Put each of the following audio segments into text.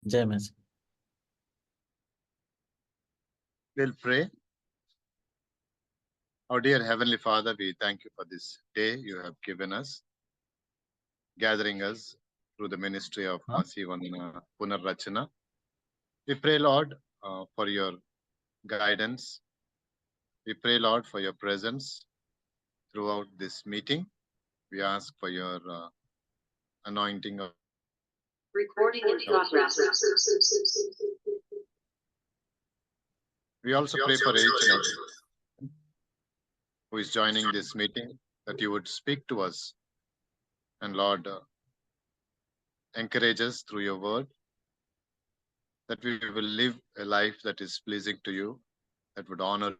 Jai Masih. We'll pray. Our dear Heavenly Father, we thank you for this day you have given us, gathering us through the ministry of Masivana Punarrachana. We pray, Lord, for your guidance. We pray, Lord, for your presence throughout this meeting. We ask for your anointing of Recording in progress. We also pray for each and every who is joining this meeting, that you would speak to us and, Lord, encourage us through your word, that we will live a life that is pleasing to you, that would honor.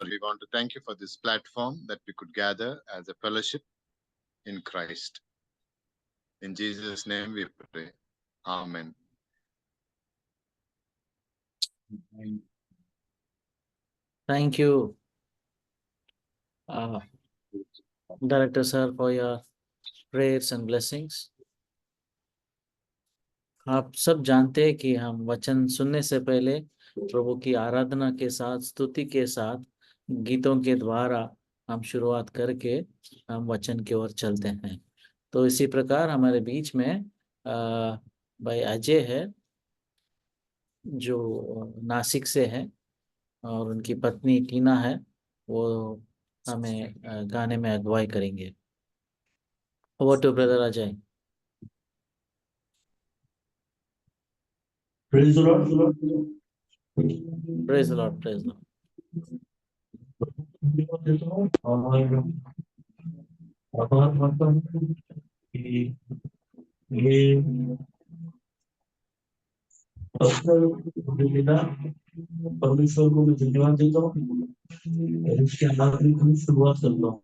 We want to thank you for this platform that we could gather as a fellowship in Christ. In Jesus' name we pray. Amen. Thank you, Director sir, for your prayers and blessings. आप सब जानते हैं कि हम वचन सुनने से पहले प्रभु की आराधना के साथ, स्तुति के साथ, गीतों के द्वारा हम शुरुआत करके हम वचन की ओर चलते हैं। तो इसी प्रकार हमारे बीच में भाई अजय है, जो नासिक से है, और उनकी पत्नी टीना है, वो हमें गाने में अगुवाई करेंगे। Over to brother Ajay. Praise the Lord. Praise the Lord. Praise the Lord. परमेश्वर को मैं धन्यवाद देता हूँ और उसके आखिरी को शुरुआत करता हूँ।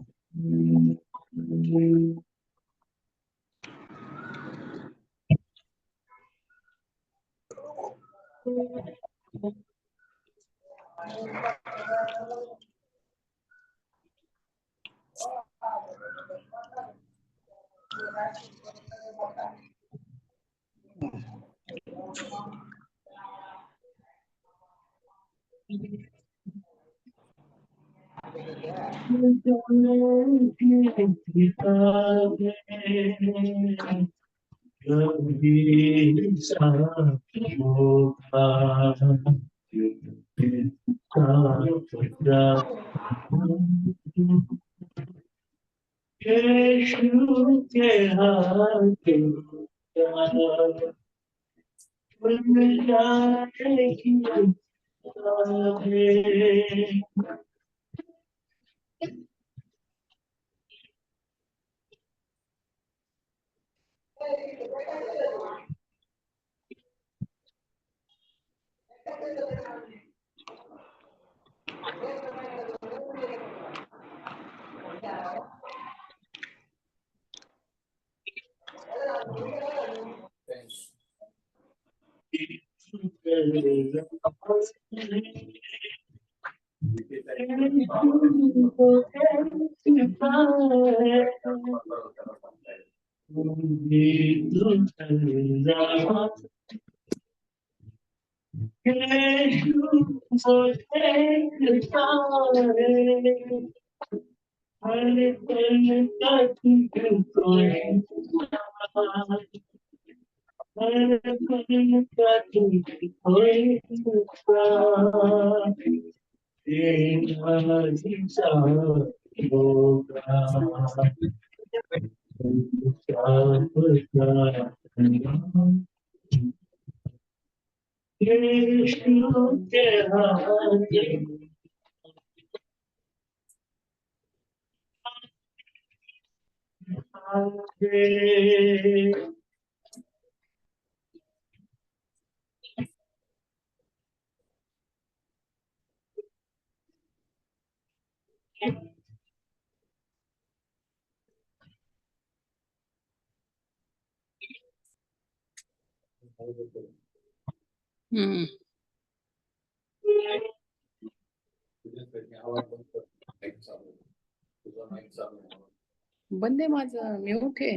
बंदे माझं म्यूट आहे.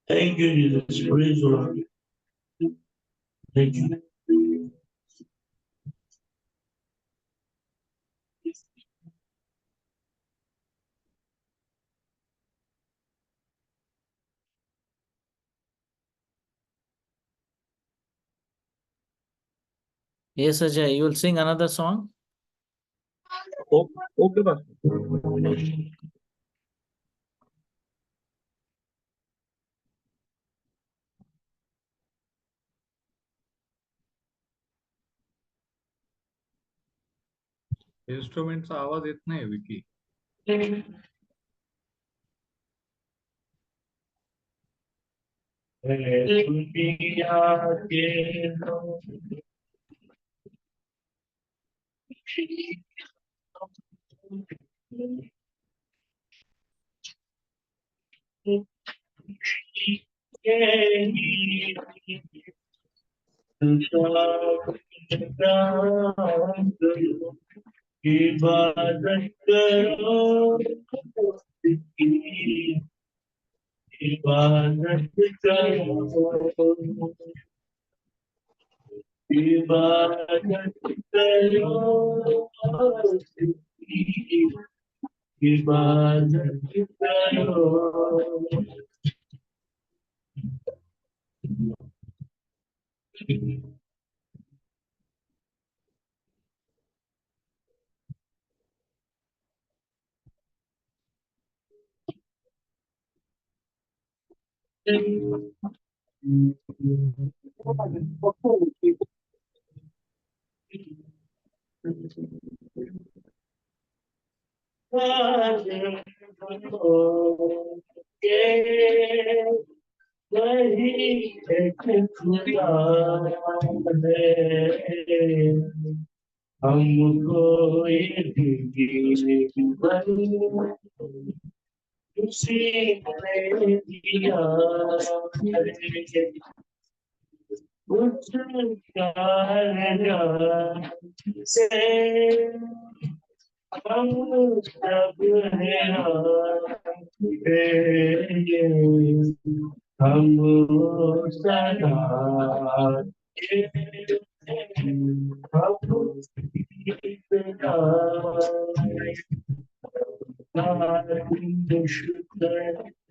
Thank you, Jesus. Praise the Lord. Thank you. Yes, Ajay, you will sing another song? Okay, bas. इन्स्ट्रुमेंटचा आवाज येत नाही विकी. इबादत करो, इबादत करो, इबादत करो, इबादत करो. हमको ये उसी ने दिया उसका से हम सब हैं हम सदा शुक्र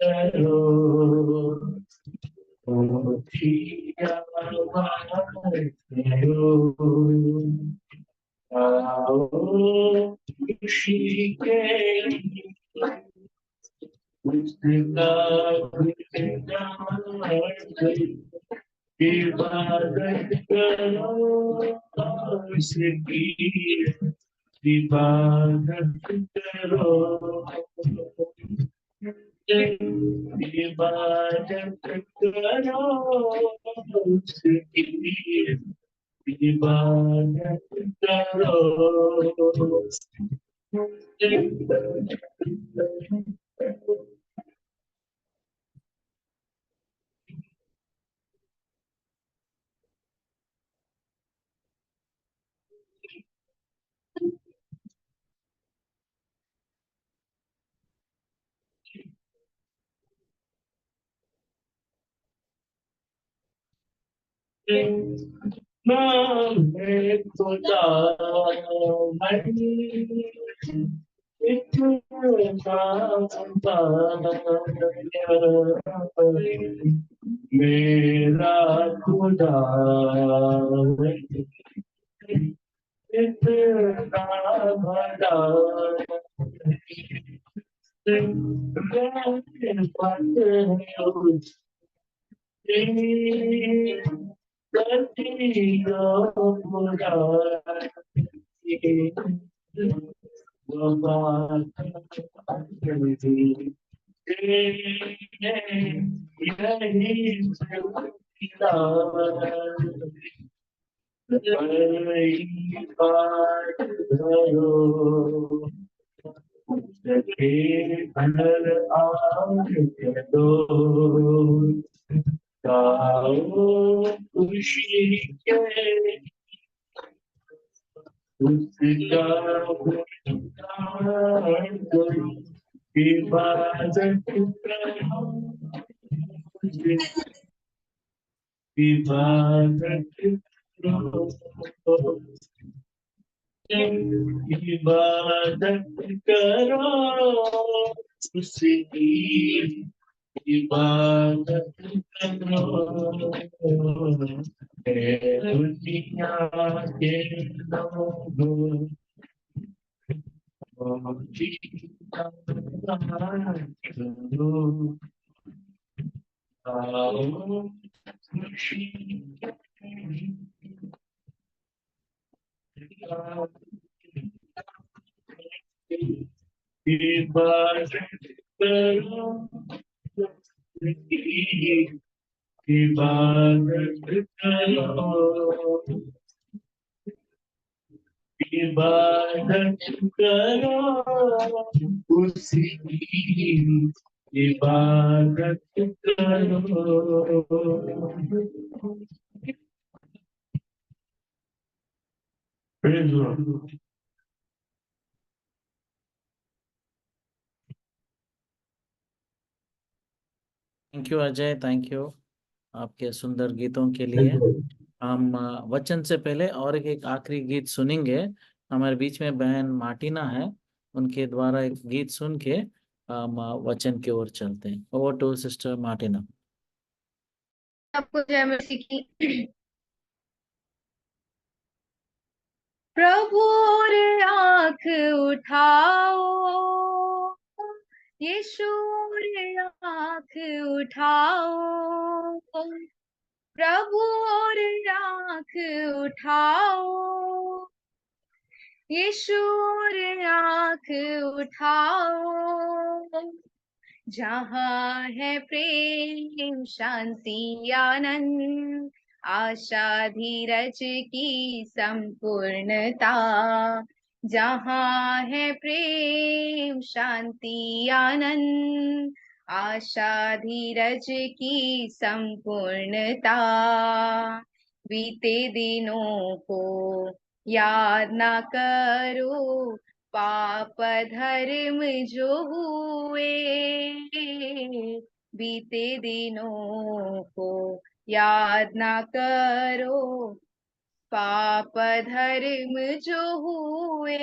करो खुशी के इबादत करो उसकी इबादत करो इबादत करो उसकी इबादत करो नाम है खुदा मेरा खुदा इतना बड़ा खुशी के उसका इबादत करो इबादत करो इबादत करो उसकी इबादत करो दुनिया के लोगों इबादत करो इबादत करो इबादत करो उसी इबादत करो Praise the Lord. Thank you Ajay, thank you आपके सुंदर गीतों के लिए। हम वचन से पहले और एक आखिरी गीत सुनेंगे। हमारे बीच में बहन मार्टिना है, उनके द्वारा एक गीत सुन के हम वचन की ओर चलते हैं। Over to sister Martina. आपको जय मसीह की। प्रभु रे आँख उठाओ, यीशु रे आँख उठाओ, प्रभु रे आँख उठाओ, यीशु रे आँख उठाओ। जहाँ है प्रेम शांति आनंद आशा धीरज की संपूर्णता, जहाँ है प्रेम शांति आनंद, आशा धीरज की संपूर्णता। बीते दिनों को याद ना करो, पाप धर्म जो हुए। बीते दिनों को याद ना करो, पाप धर्म जो हुए।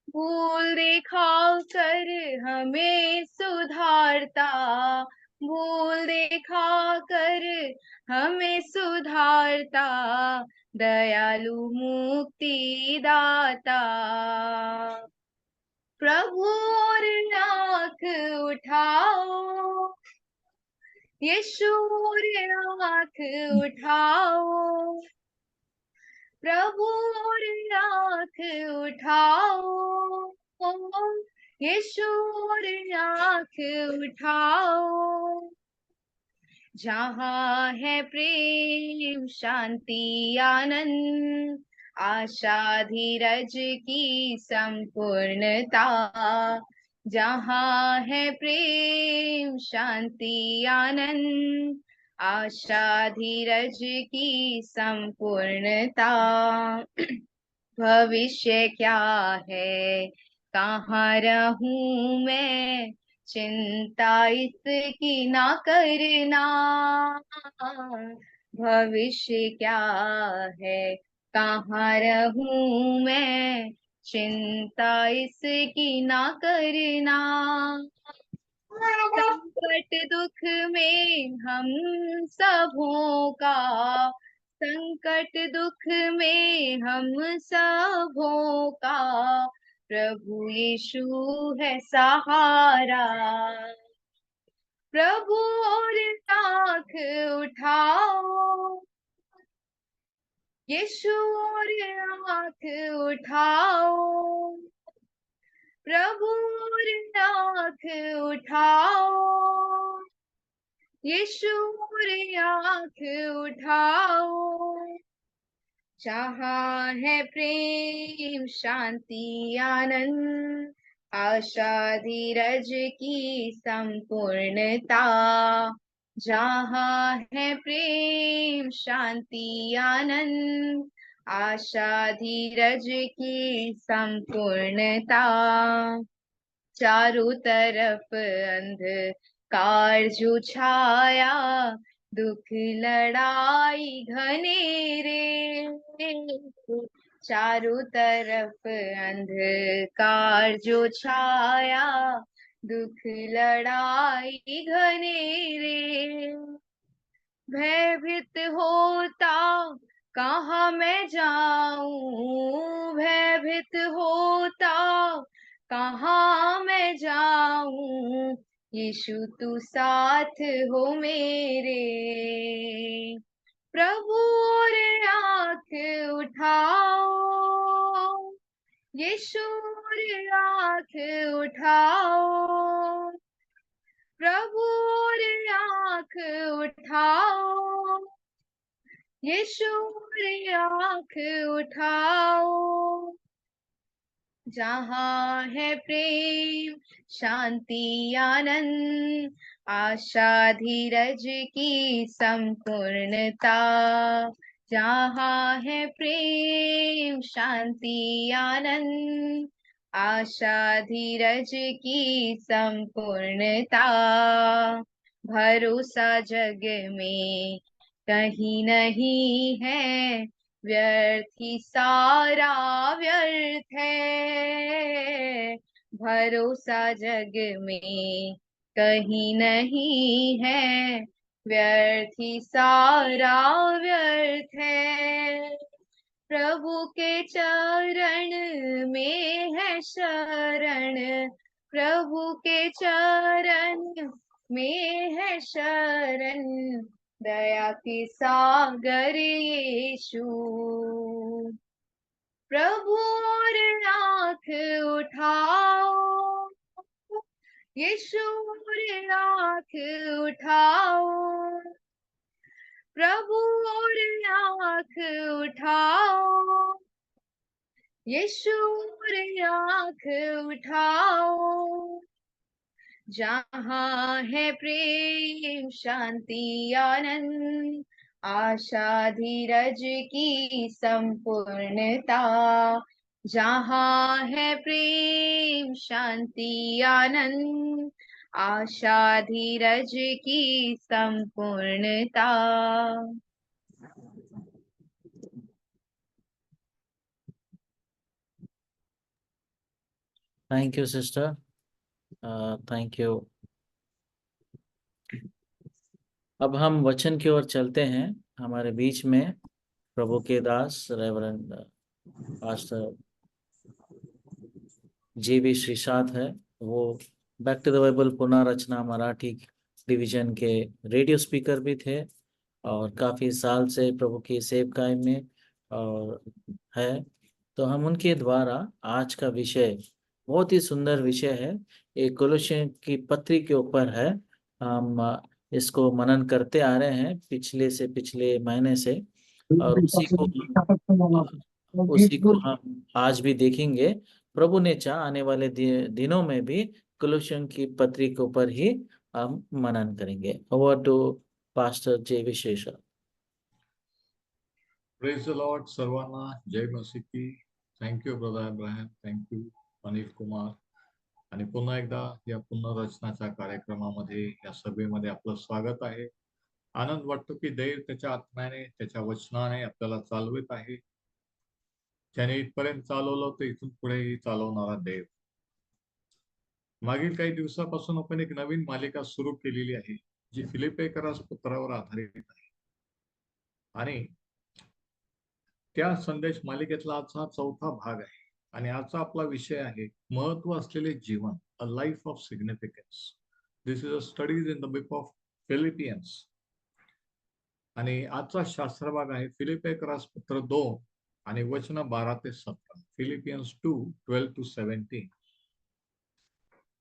भूल दिखाओ कर हमें सुधारता, भूल दिखा कर हमें सुधारता, दयालु मुक्ति दाता। प्रभु और आँख उठाओ, यीशु और आँख उठाओ, प्रभु और आँख उठाओ, यीशु और आँख उठाओ। जहाँ है प्रेम शांति आनंद, आशा धीरज की संपूर्णता। जहाँ है प्रेम शांति आनंद, आशा धीरज की संपूर्णता। भविष्य क्या है, कहाँ रहूं मैं, चिंता इसकी ना करना। भविष्य क्या है, कहाँ रहूं मैं, चिंता इसकी ना करना। संकट दुख में हम सबों का, संकट दुख में हम सबों का, प्रभु यीशु है सहारा। प्रभु और आँख उठाओ, यीशु और आँख उठाओ, प्रभु और आँख उठाओ, यीशु और आँख उठाओ। जहाँ है प्रेम शांति आनंद, आशा धीरज की संपूर्णता। जहाँ है प्रेम शांति आनंद, आशा धीरज की संपूर्णता। चारों तरफ अंधकार जो छाया, दुख लड़ाई घनेरे। चारों तरफ अंधकार जो छाया, दुख लड़ाई घनेरे। भयभीत होता कहाँ मैं जाऊं, भयभीत होता कहाँ मैं जाऊं, यीशु तू साथ हो मेरे। प्रभु और आँख उठाओ, यीशु और आँख उठाओ, प्रभु और आँख उठाओ, यीशु और आँख उठाओ। जहाँ है प्रेम शांति आनंद, आशा धीरज की संपूर्णता। जहाँ है प्रेम शांति आनंद, आशा धीरज की संपूर्णता। भरोसा जग में कहीं नहीं है, व्यर्थ ही सारा व्यर्थ है। भरोसा जग में कहीं नहीं है, व्यर्थ ही सारा व्यर्थ है। प्रभु के चरण में है शरण, प्रभु के चरण में है शरण, दया के सागर यीशु। प्रभु और आँख उठाओ, यीशु और आँख उठाओ, प्रभु और आँख उठाओ, यीशु रे आँख उठाओ, जहाँ है प्रेम शांति आनंद आशा धीरज की संपूर्णता, जहाँ है प्रेम शांति आनंद आशा धीरज की संपूर्णता। Thank you sister, thank you. अब हम वचन की ओर चलते हैं। हमारे बीच में प्रभु के दास रेवरेंड पास्टर जी.वी. श्रीशांत है। वो बैक टू द बाइबल पुनर्रचना मराठी डिवीजन के रेडियो स्पीकर भी थे और काफ़ी साल से प्रभु की सेवकाई में और है। तो हम उनके द्वारा आज का विषय बहुत ही सुंदर विषय है, एक कोलोसियों की पत्री के ऊपर है। हम इसको मनन करते आ रहे हैं पिछले महीने से, और उसी को हम आज भी देखेंगे। प्रभु ने चाहा आने वाले दिनों में भी कोलोसियों की पत्री के ऊपर ही हम मनन करेंगे। Over to pastor JV. Sreesanth. Praise the Lord सर्वांना जय मसीह की. Thank you brother Abraham, thank you Anil Kumar. आणि पुन्हा एकदा या पुनर्रचनाच्या कार्यक्रमामध्ये या सभेमध्ये आपलं स्वागत आहे. आनंद वाटतो की देव त्याच्या आत्म्याने त्याच्या वचनाने आपल्याला चालवित आहे. त्याने इथपर्यंत चालवलं तर इथून पुढेही चालवणारा देव. मागील काही दिवसापासून आपण एक नवीन मालिका सुरू केलेली आहे जी फिलिप्पियकरास पत्रावर आधारित आहे, आणि त्या संदेश मालिकेतला आजचा चौथा भाग आहे. आणि आजचा आपला विषय आहे महत्व असलेले जीवन, a life of significance. This is a studies in the book of Philippians. आणि आजचा शास्त्र भाग आहे फिलिप्पियकरास पत्र 2 आणि वचन 12 ते 17. फिलिपियन्स 2:12-17.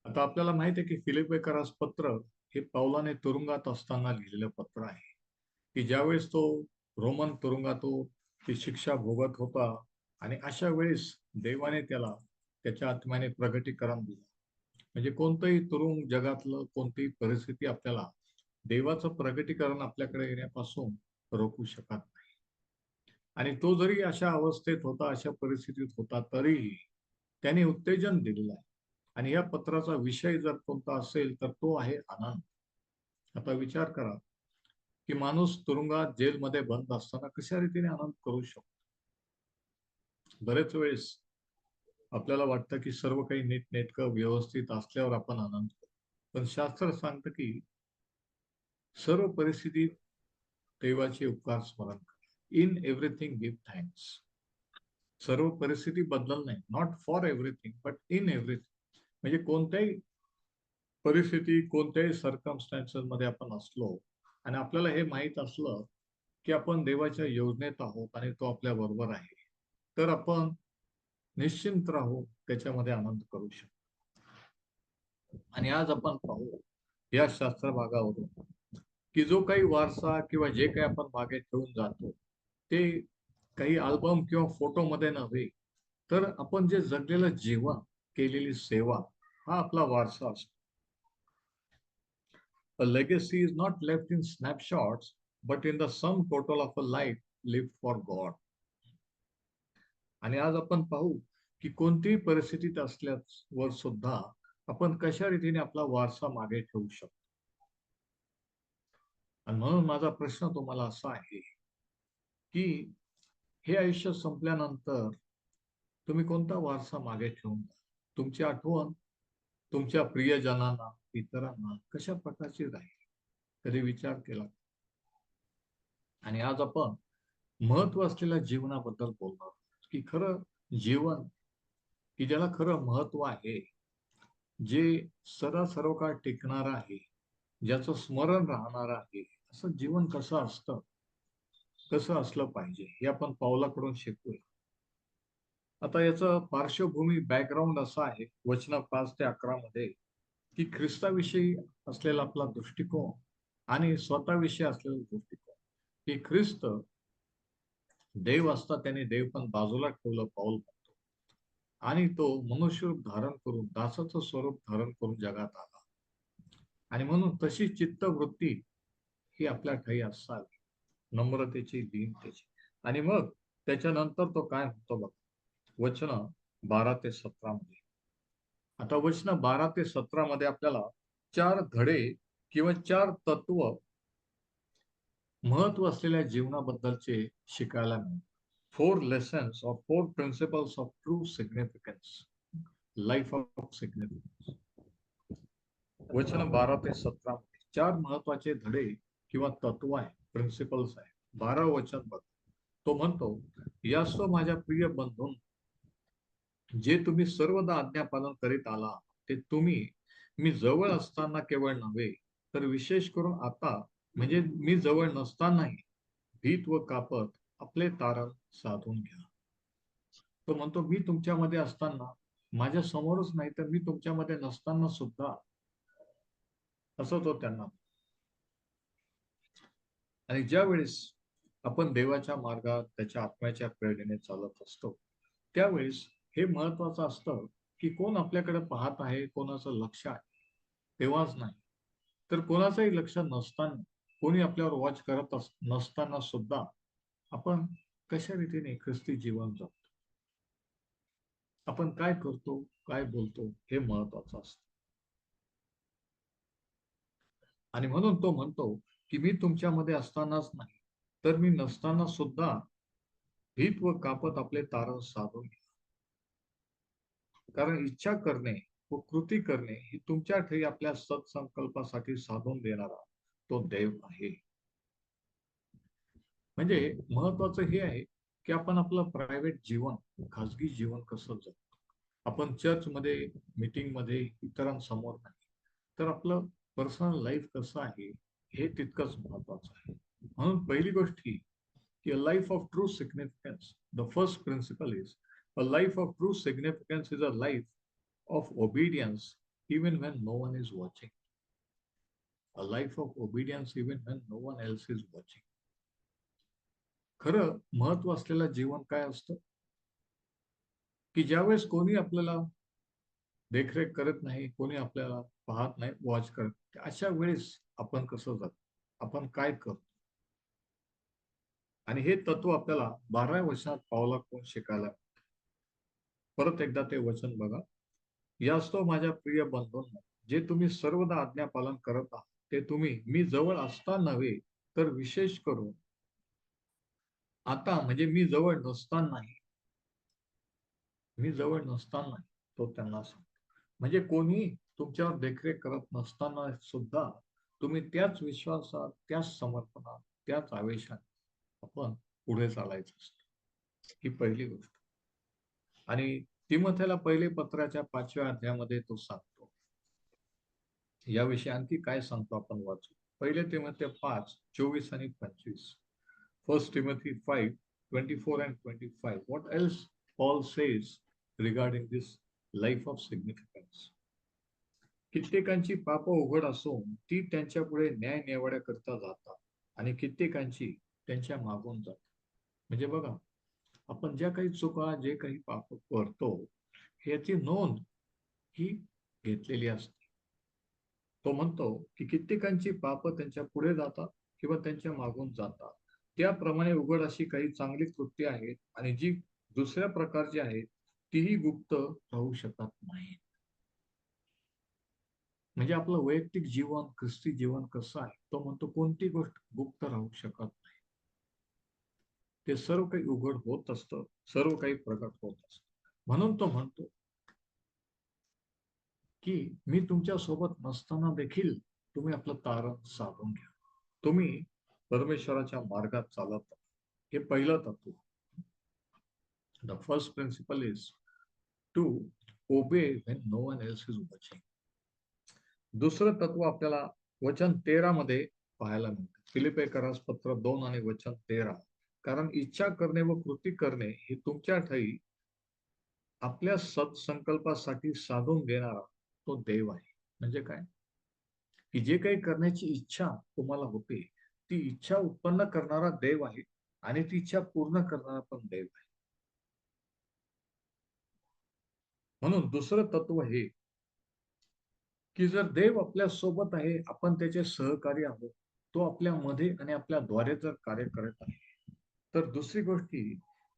आता आपल्याला माहिती आहे की फिलिप्पियकरास पत्र हे पौलाने तुरुंगात असताना लिहिलेलं पत्र आहे, की ज्यावेळेस तो रोमन तुरुंगात ती शिक्षा भोगत होता, आणि अशा वेळेस देवाने त्याला त्याच्या आत्म्याने प्रगटीकरण दिलं. म्हणजे कोणतंही तुरुंग जगातलं कोणतीही परिस्थिती आपल्याला देवाचं प्रगटीकरण आपल्याकडे येण्यापासून रोखू शकत नाही. आणि तो जरी अशा अवस्थेत होता, अशा परिस्थितीत होता, तरीही त्याने उत्तेजन दिलेलं आहे. आणि या पत्राचा विषय जर कोणता असेल तर तो आहे आनंद. आता विचार करा की माणूस तुरुंगात जेलमध्ये बंद असताना कशा रीतीने आनंद करू शकतो. बरेच वेळेस आपल्याला वाटतं की सर्व काही नीटनेटकं व्यवस्थित असल्यावर आपण आनंद करतो, पण शास्त्र सांगतं की सर्व परिस्थितीत देवाचे उपकार स्मरण करा. In everything give thanks. सर्व परिस्थिती बदलत नाही, not for everything but in everything. म्हणजे कोणत्याही परिस्थिती, कोणत्याही सर्कमस्टॅन्सेस मध्ये आपण असलो आणि आपल्याला हे माहीत असलं की आपण देवाच्या योजनेत आहोत आणि तो आपल्या बरोबर आहे, तर आपण निश्चिंत राहू, त्याच्यामध्ये आनंद करू शकतो. आणि आज आपण पाहू या शास्त्र भागावरून की जो काही वारसा किंवा जे काही आपण मागे ठेवून जातो ते काही अल्बम किंवा फोटो मध्ये नव्हे, तर आपण जे जगलेलं जीवन, केलेली सेवा, हा आपला वारसा असतो. A legacy is not left in snapshots, but in the sum total of a life lived for God. आणि आज आपण पाहू की कोणतीही परिस्थितीत असल्यावर सुद्धा आपण कशा रीतीने आपला वारसा मागे ठेवू शकतो. आणि म्हणून माझा प्रश्न तुम्हाला असा आहे की हे आयुष्य संपल्यानंतर तुम्ही कोणता वारसा मागे ठेवून तुमची आठवण तुमच्या प्रियजनांना, इतरांना कशा प्रकारची राहील, कधी विचार केला? आणि आज आपण महत्व असलेल्या जीवनाबद्दल बोलणार की खरं जीवन की ज्याला खरं महत्व आहे, जे सर्व काळ टिकणार आहे, ज्याचं स्मरण राहणार आहे, असं जीवन कसं असतं, कसं असलं पाहिजे, हे आपण पौलाकडून शिकूया. आता याचं पार्श्वभूमी, बॅकग्राऊंड असं आहे वचन 5 ते 11 मध्ये की ख्रिस्ताविषयी असलेला आपला दृष्टिकोन आणि स्वतःविषयी असलेला दृष्टिकोन, की ख्रिस्त देव असता त्याने देव पण बाजूला ठेवलं, पाऊल म्हणतो. आणि तो मनुष्यरूप धारण करून दासाचं स्वरूप धारण करून जगात आला. आणि म्हणून तशी चित्तवृत्ती ही आपल्या ठाई असावी, नम्रतेची, दीनतेची. आणि मग त्याच्यानंतर तो काय म्हणतो बघ, वचन 12 ते 17 मध्ये. आता वचन 12 ते 17 मध्ये आपल्याला 4 धडे किंवा 4 तत्व महत्व असलेल्या जीवनाबद्दलचे शिकायला मिळतात. 4 lessons or 4 principles of true significance, life of significance. वचन 12 ते 17 मध्ये 4 महत्वाचे धडे किंवा तत्व आहे, प्रिन्सिपल्स आहे. 12 वचन बघ, तो म्हणतो, यास्तव माझ्या प्रिय बंधून, जे तुम्ही सर्वदा आज्ञापालन करीत आला ते तुम्ही मी जवळ असताना केवळ नव्हे तर विशेष करून आता, म्हणजे मी जवळ नसतानाही भीत व कापत आपले तारण साधून घ्या. तो म्हणतो, मी तुमच्यामध्ये असताना, माझ्या समोरच नाही तर मी तुमच्यामध्ये नसताना सुद्धा, असं तो त्यांना. आणि ज्या वेळेस आपण देवाच्या मार्गात त्याच्या आत्म्याच्या प्रेरणेने चालत असतो, त्यावेळेस हे महत्वाचं असतं की कोण आपल्याकडे पाहत आहे, कोणाचं लक्ष आहे, तेव्हाच नाही तर कोणाचंही लक्ष नसताना, कोणी आपल्यावर वॉच करत नसताना सुद्धा आपण कशा रीतीने ख्रिस्ती जीवन जगतो, आपण काय करतो, काय बोलतो, हे महत्वाचं असतं. आणि म्हणून तो म्हणतो की मी तुमच्यामध्ये असतानाच नाही तर मी नसताना सुद्धा भीत व कापत आपले तारण साधून घ्या. कारण इच्छा करणे व कृती करणे ही तुमच्या ठाई आपल्या सत्संकल्पासाठी साधून देणारा तो देव आहे. म्हणजे महत्वाचं हे आहे की आपण आपलं प्रायव्हेट जीवन, खाजगी जीवन कसं जगतो. आपण चर्चमध्ये, मीटिंग मध्ये इतरांसमोर नाही, तर आपलं पर्सनल लाईफ कसं आहे हे तितकंच महत्वाचं आहे. म्हणून पहिली गोष्ट ही की a life of true significance, the first principle is a life of true significance is a life of obedience even when no one is watching. A life of obedience even when no one else is watching. खरं महत्व असलेलं जीवन काय असतं की ज्यावेळेस कोणी आपल्याला देखरेख करत नाही, कोणी आपल्याला पाहत नाही, वॉच करत, अशा वेळेस आपण कसं जातो, आपण काय करतो. आणि हे तत्व आपल्याला 12व्या वचनात पावला कोण शिकायला. परत एकदा ते वचन बघा, यास्तव माझ्या प्रिय बंधूंनो, जे तुम्ही सर्वदा आज्ञा पालन करत आहात ते तुम्ही मी जवळ असता नव्हे तर विशेष करून आता, म्हणजे मी जवळ नसतानाही, मी जवळ नसताना तो त्यांना सांगतो. म्हणजे कोणी तुमच्यावर देखरेख करत नसताना सुद्धा तुम्ही त्याच विश्वासात, त्याच समर्पणात, त्याच आवेशात आपण पुढे चालायचं असतं. ही पहिली गोष्ट. आणि तिमोथेला पहिले पत्राच्या 5व्या अध्यायामध्ये तो सांगतो. याविषयी आणखी काय सांगतो आपण वाचू. पहिले तिमोथे 5:24 आणि 25. First Timothy 5:24 and 25. What else Paul says regarding this life of significance? कित्येकांची पाप उघड असून ती त्यांच्या पुढे न्याय निवाड्याकरता जातात आणि कित्येकांची त्यांच्या मागून जातात. म्हणजे बघा, आपण ज्या काही चुका, जे काही पाप करतो याची नोंद ही घेतलेली असते. तो म्हणतो की कित्येकांची पाप त्यांच्या पुढे जातात किंवा त्यांच्या मागून जातात. त्याप्रमाणे उघड अशी काही चांगली कृत्य आहेत आणि जी दुसऱ्या प्रकारची आहेत तीही गुप्त राहू शकत नाही. म्हणजे आपलं वैयक्तिक जीवन, ख्रिस्ती जीवन कसं आहे, तो म्हणतो कोणती गोष्ट गुप्त राहू शकत नाही. ते सर्व काही उघड होत असतं, सर्व काही प्रकट होत असतं. म्हणून तो म्हणतो की मी तुमच्या सोबत नसताना देखील तुम्ही आपलं तारण साधून घ्या, तुम्ही परमेश्वराच्या मार्गात चालत. हे पहिलं तत्व. The first principle is to obey when no one else is watching. दुसरं तत्व आपल्याला वचन 13 मध्ये पाहायला मिळतं. फिलिप्पीकरास पत्र 2 आणि वचन 13. कारण इच्छा करणे व कृती करणे हे तुमच्या ठाई आपल्या सत्संकल्पासाठी साधून देणारा तो देव आहे. म्हणजे काय की जे काही करण्याची इच्छा तुम्हाला होते ती इच्छा उत्पन्न करणारा देव आहे आणि ती इच्छा पूर्ण करणारा पण देव आहे. म्हणून दुसरं तत्व हे की जर देव आपल्या सोबत आहे, आपण त्याचे सहकारी आहोत, तो आपल्यामध्ये आणि आपल्याद्वारे जर कार्य करत आहे, तर दुसरी गोष्ट ही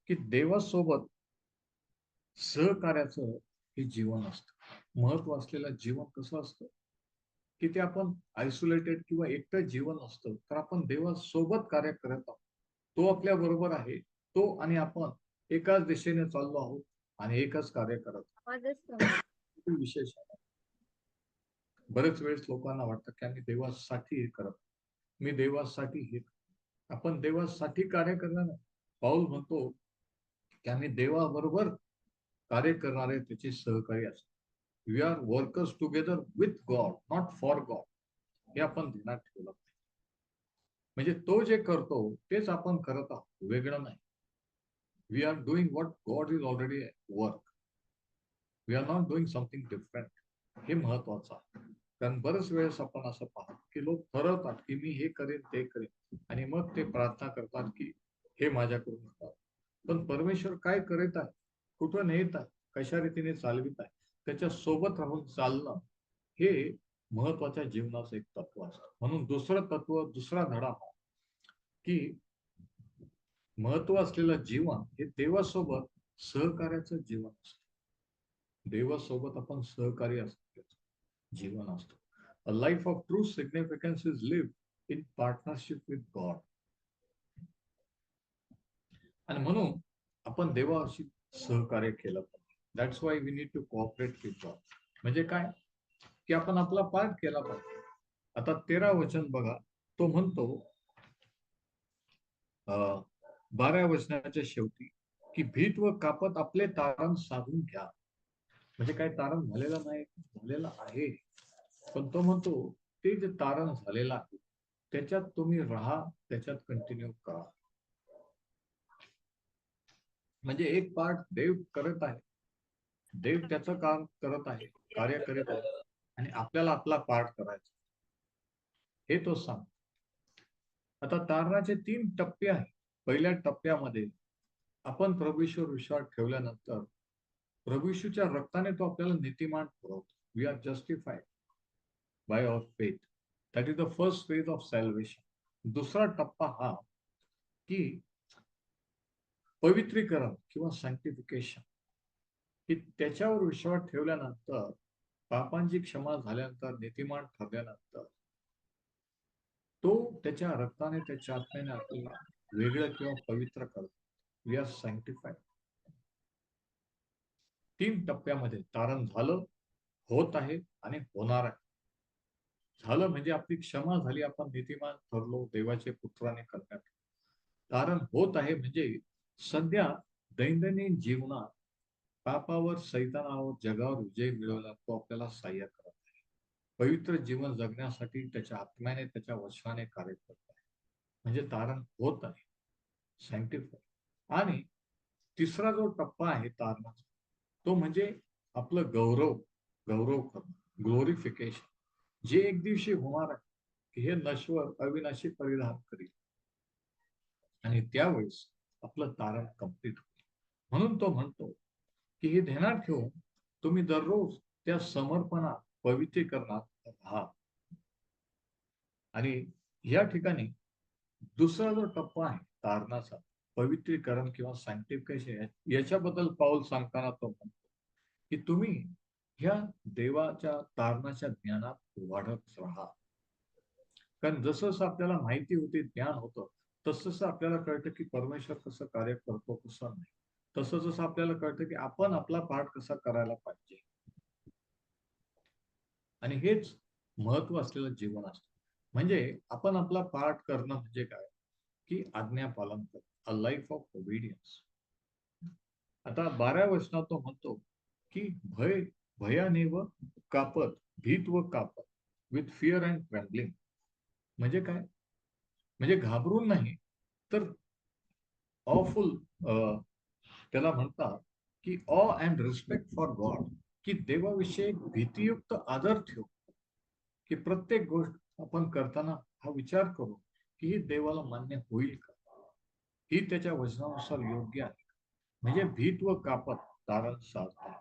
की देवासोबत सहकार्याचं हे जीवन असतं. महत्व असलेलं जीवन कसं असतं की ते आपण आयसोलेटेड किंवा एकटं जीवन असतं, तर आपण देवासोबत कार्य करत आहोत. तो आपल्या बरोबर आहे, तो आणि आपण एकाच दिशेने चाललो आहोत आणि एकच कार्य करत आहोत. किती विशेष आहे. बरेच वेळेस लोकांना वाटतं की आम्ही देवासाठी हे करत, मी देवासाठी हे, आपण देवासाठी कार्य करणार नाही. पाऊल म्हणतो की आम्ही देवाबरोबर कार्य करणारे त्याचे सहकारी असतो. We are workers together with God, not for God. हे आपण ध्यानात ठेवलं पाहिजे. म्हणजे तो जे करतो तेच आपण करत आहोत, वेगळं नाही. We are doing what God is already work. We are not doing something different. हे महत्वाचं आहे. कारण बरेच वेळेस आपण असं पाहतो की लोक ठरवतात की मी हे करेन ते करेन आणि मग ते प्रार्थना करतात की हे माझ्याकडून होतात. पण परमेश्वर काय करत आहे, कुठं नेत आहे, कशा रीतीने चालवित आहे, त्याच्या सोबत राहून चालणं हे महत्वाच्या जीवनाचं एक तत्व असतं. म्हणून दुसरं तत्व, दुसरा धडा हा की महत्व असलेलं जीवन हे देवासोबत सहकार्याचं जीवन असतं. देवासोबत आपण सहकार्य असतो जीवन असतो. A life of true significance is lived in partnership with God. आणि म्हणून आपण देवाशी सहकार्य केलं पाहिजे. That's why we need to cooperate with God. म्हणजे काय की आपण आपला पार्ट केला पाहिजे. आता 13 वचन बघा, तो म्हणतो 12 वचनाच्या शेवटी की भीत व कापत आपले तारण साधून घ्या. म्हणजे काय तारण झालेलं नाही, झालेलं आहे, पण तो म्हणतो ते जे तारण झालेलं आहे त्याच्यात तुम्ही राहा, त्याच्यात कंटिन्यू करा. म्हणजे एक पार्ट देव करत आहे, देव त्याचं काम करत आहे, कार्य करीत आहे आणि आपल्याला आपला पार्ट करायचा हे तो सांग. आता तारणाचे 3 टप्पे आहेत. पहिल्या टप्प्यामध्ये आपण प्रभू येशूवर विश्वास ठेवल्यानंतर प्रभू येशूच्या रक्ताने तो आपल्याला नीतिमान ठरवतो. We are justified by our faith. That is the first phase of salvation. दुसरा टप्पा हा की पवित्रीकरण किंवा सॅन्क्टिफिकेशन, की त्याच्यावर विश्वास ठेवल्यानंतर, पापांची क्षमा झाल्यानंतर, नीतिमान ठरल्यानंतर तो त्याच्या रक्ताने, त्याच्या आत्म्याने आपल्याला वेगळं किंवा पवित्र करतो. We R सॅन्क्टिफाईड. 3 टप्प्यामध्ये तारण झालं, होत आहे आणि होणार आहे. झालं म्हणजे आपली क्षमा झाली, आपण नीतिमान ठरलो, देवाचे पुत्राने करण्यात. तारण होत आहे म्हणजे सध्या दैनंदिन जीवनात पापावर, सैतानावर, जगावर विजय मिळवला तो आपल्याला सहाय्य करत आहे. पवित्र जीवन जगण्यासाठी त्याच्या आत्म्याने, त्याच्या वचनाने कार्य करत आहे. म्हणजे तारण होत आहे, सॅन्क्टिफाय. आणि तिसरा जो टप्पा आहे तारणाचा, तो म्हणजे आपलं गौरव करणं, ग्लोरिफिकेशन, जे एक दिवशी होणार आहे की हे नश्वर अविनाशी परिधान करील आणि त्यावेळेस आपलं तारण कंप्लीट होईल. म्हणून तो म्हणतो की हे ध्यानात ठेवून तुम्ही दररोज त्या समर्पणात, पवित्रीकरणात राहा. आणि या ठिकाणी दुसरा जो टप्पा आहे तारणाचा, पवित्रीकरण किंवा सॅन्क्टिफिकेशन, याच्याबद्दल पाऊल सांगताना तो म्हणतो की तुम्ही ह्या देवाच्या तारणाच्या ज्ञानात वाढत राहा. कारण जसं आपल्याला माहिती होते, ज्ञान होतं, तसं आपल्याला कळतं की परमेश्वर कसं कार्य करतो, कसं नाही. तसं आपल्याला कळतं की आपण आपला पार्ट कसा करायला पाहिजे. आणि हेच महत्व असलेलं जीवन असतं. म्हणजे आपण आपला पार्ट करणं म्हणजे काय की आज्ञा पालन करणं, अ लाईफ ऑफ ओबिडियन्स. आता 12 वचनात तो म्हणतो की भयाने व कापत, भीत व कापत, विथ फिअर अँड ट्रेम्बलिंग. म्हणजे काय, म्हणजे घाबरून नाही, तर ऑफुल, त्याला म्हणतात की ऑ अँड रिस्पेक्ट फॉर गॉड, की देवाविषयी भीतियुक्त आदर ठेव, की प्रत्येक गोष्ट आपण करताना हा विचार करू की ही देवाला मान्य होईल का, ही त्याच्या वचनानुसार योग्य आहे. म्हणजे भीत व कापत तारण साधता.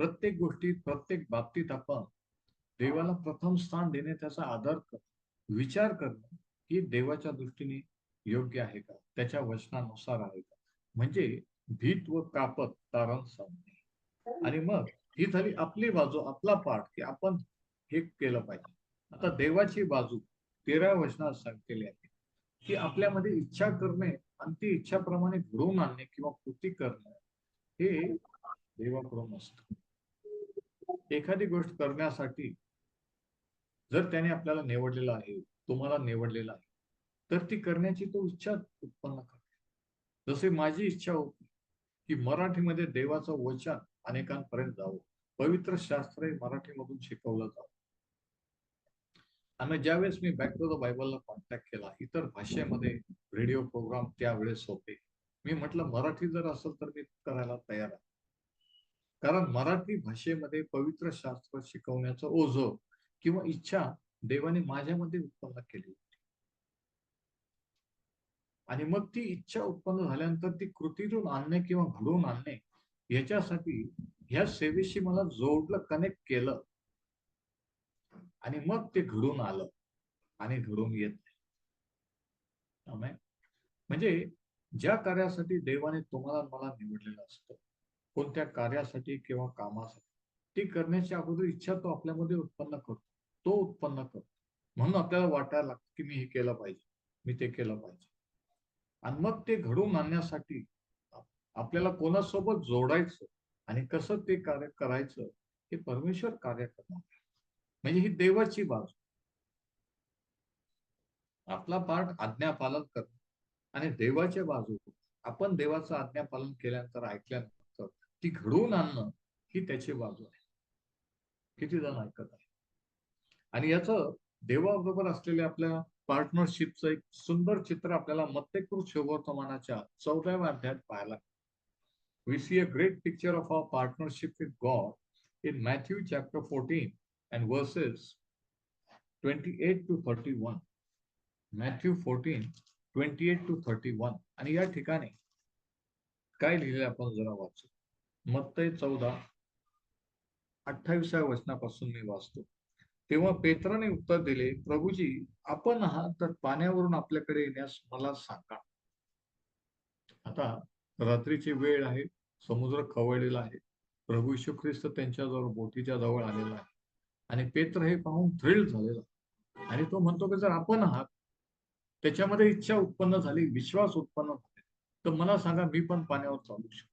प्रत्येक गोष्टीत, प्रत्येक बाबतीत आपण देवाला प्रथम स्थान देणे, त्याचा आदर करणं, विचार करणं की देवाच्या दृष्टीने योग्य आहे का, त्याच्या वचनानुसार आहे का. म्हणजे भीत व कापत तारण सांगणे. आणि मग ही झाली आपली बाजू, आपला पाठ की आपण हे केलं पाहिजे. आता देवाची बाजू 13 वचनात सांगितलेली आहे की आपल्यामध्ये इच्छा करणे आणि ती इच्छाप्रमाणे घडवून आणणे किंवा कृती करणं हे देवाकडून असतं. एखादी गोष्ट करण्यासाठी जर त्याने आपल्याला निवडलेलं आहे, तुम्हाला निवडलेलं आहे, तर ती करण्याची तो इच्छा उत्पन्न करते. जसे माझी इच्छा होती की मराठीमध्ये देवाचं वचन अनेकांपर्यंत जावं, पवित्र शास्त्र हे मराठीमधून शिकवलं जावं. आणि ज्यावेळेस मी बॅक टू द बायबलला कॉन्टॅक्ट केला, इतर भाषेमध्ये रेडिओ प्रोग्राम त्यावेळेस होते, मी म्हटलं मराठी जर असेल तर मी करायला तयार आहे. कारण मराठी भाषेमध्ये पवित्र शास्त्र शिकवण्याचं ओझं किंवा इच्छा देवाने माझ्यामध्ये उत्पन्न केली होती. आणि मग ती इच्छा उत्पन्न झाल्यानंतर ती कृतीतून आणणे किंवा घडवून आणणे, याच्यासाठी ह्या सेवेशी मला जोडलं, कनेक्ट केलं आणि मग ते घडून आलं आणि घडून येत नाही. म्हणजे ज्या कार्यासाठी देवाने तुम्हाला मला निवडलेलं असतं, कोणत्या कार्यासाठी किंवा कामासाठी, ती करण्याची अगोदर इच्छा तो आपल्यामध्ये उत्पन्न करतो, तो उत्पन्न करतो. म्हणून आपल्याला वाटायला लागतं की मी हे केलं पाहिजे, मी ते केलं पाहिजे. आणि मग ते घडवून आणण्यासाठी आपल्याला कोणासोबत जोडायचं आणि कसं ते कार्य करायचं हे परमेश्वर कार्य करणार. म्हणजे ही देवाची बाजू. आपला पाठ आज्ञापालन करणं आणि देवाच्या बाजू आपण देवाचं आज्ञापालन केल्यानंतर, ऐकल्यानंतर ती घडवून आणणं ही त्याची बाजू आहे. किती जण ऐकत आहे. आणि याचं देवाबरोबर असलेल्या आपल्या पार्टनरशिपचं एक सुंदर चित्र आपल्याला मत्तेकृत शुभवर्तमानाच्या 14व्या अध्यायात पाहायला. We see a great picture of our partnership with God in Matthew chapter 14 and verses 28 to 31. Matthew 14, 28 to 31. आणि या ठिकाणी काय लिहिलं आपण जरा वाचू. मत्ते 14, 28व्या वचनापासून मी वाचतो. तेव्हा पेत्राने उत्तर दिले, प्रभूजी, आपण आहात तर पाण्यावरून आपल्याकडे येण्यास मला सांगा. आता रात्रीची वेळ आहे, समुद्र खवळलेला आहे, प्रभू येशू ख्रिस्त त्यांच्याजवळ बोटीच्या जवळ आलेला आहे आणि पेत्र हे पाहून थ्रिल झालेला आणि तो म्हणतो की जर आपण आहात, त्याच्यामध्ये इच्छा उत्पन्न झाली, विश्वास उत्पन्न झाले, तर मला सांगा, मी पण पाण्यावर चालू शकतो.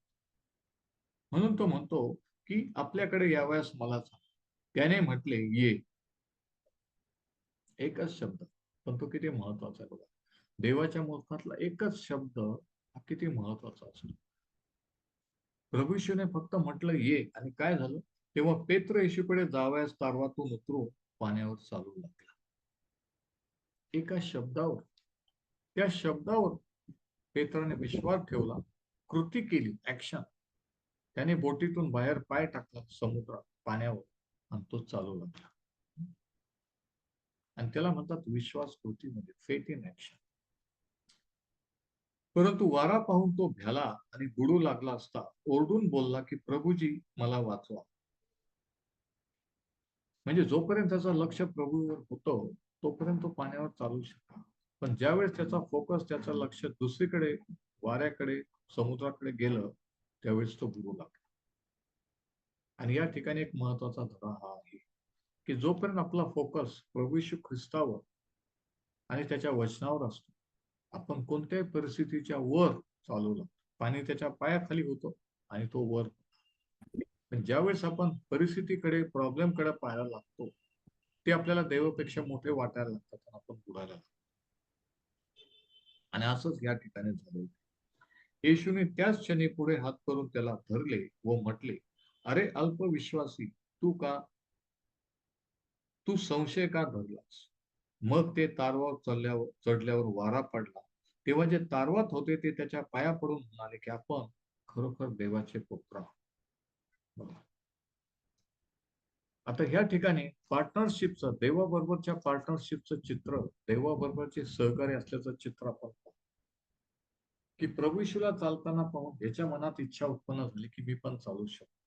म्हणून तो म्हणतो की आपल्याकडे यावयास मला सांग. त्याने म्हटले, ये. एकच शब्द, पण तो किती महत्वाचा आहे बघा. देवाच्या मुखातला एकच शब्द हा किती महत्वाचा असतो. प्रभू येशूने फक्त म्हटलं ये, आणि काय झालं, तेव्हा पेत्र येशूकडे जावयास तारवातून उतरून पाण्यावर चालू लागला. एका शब्दावर, त्या शब्दावर पेत्राने विश्वास ठेवला, कृती केली, ऍक्शन. त्याने बोटीतून बाहेर पाय टाकला समुद्रात, पाण्यावर, आणि तो चालू लागला. आणि त्याला म्हणतात विश्वास कृतीमध्ये, फेथ इन ऍक्शन. परंतु वारा पाहून तो भ्याला आणि बुडू लागला असता ओरडून बोलला की प्रभूजी, मला वाचवा. म्हणजे जोपर्यंत त्याचं लक्ष प्रभूवर होतं तोपर्यंत तो पाण्यावर चालू शकतो. पण ज्यावेळेस त्याचा फोकस, त्याचं लक्ष दुसरीकडे, वाऱ्याकडे, समुद्राकडे गेलं, त्यावेळेस तो बुडू लागला. आणि या ठिकाणी एक महत्वाचा धडा हा आहे की जोपर्यंत आपला फोकस प्रभू येशू ख्रिस्तावर आणि त्याच्या वचनावर असतो, आपण कोणत्याही परिस्थितीच्या वर चालू लागतो. पाणी त्याच्या पायाखाली होतो आणि तो वर. पण ज्यावेळेस आपण परिस्थितीकडे, प्रॉब्लेमकडे पाहायला लागतो, ते आपल्याला देवापेक्षा मोठे वाटायला लागतात आणि आपण बुडायला लागतो. आणि असंच या ठिकाणी झालं. येशूने त्याच क्षणी पुढे हात करून त्याला धरले व म्हटले, अरे अल्पविश्वासी, तू संशय का धरलास? मग ते तारवावर चढल्यावर वारा पडला. तेव्हा जे तारवात होते ते त्याच्या पाया पडून म्हणाले की आपण खरोखर देवाचे पुत्र आहोत. आता ह्या ठिकाणी पार्टनरशिपचं, देवाबरोबरच्या पार्टनरशिपचं चित्र, देवाबरोबरचे सहकार्य असल्याचं चित्र आपण पाहतो की प्रभू येशूला चालताना पाहून याच्या मनात इच्छा उत्पन्न झाली की मी पण चालू शकतो.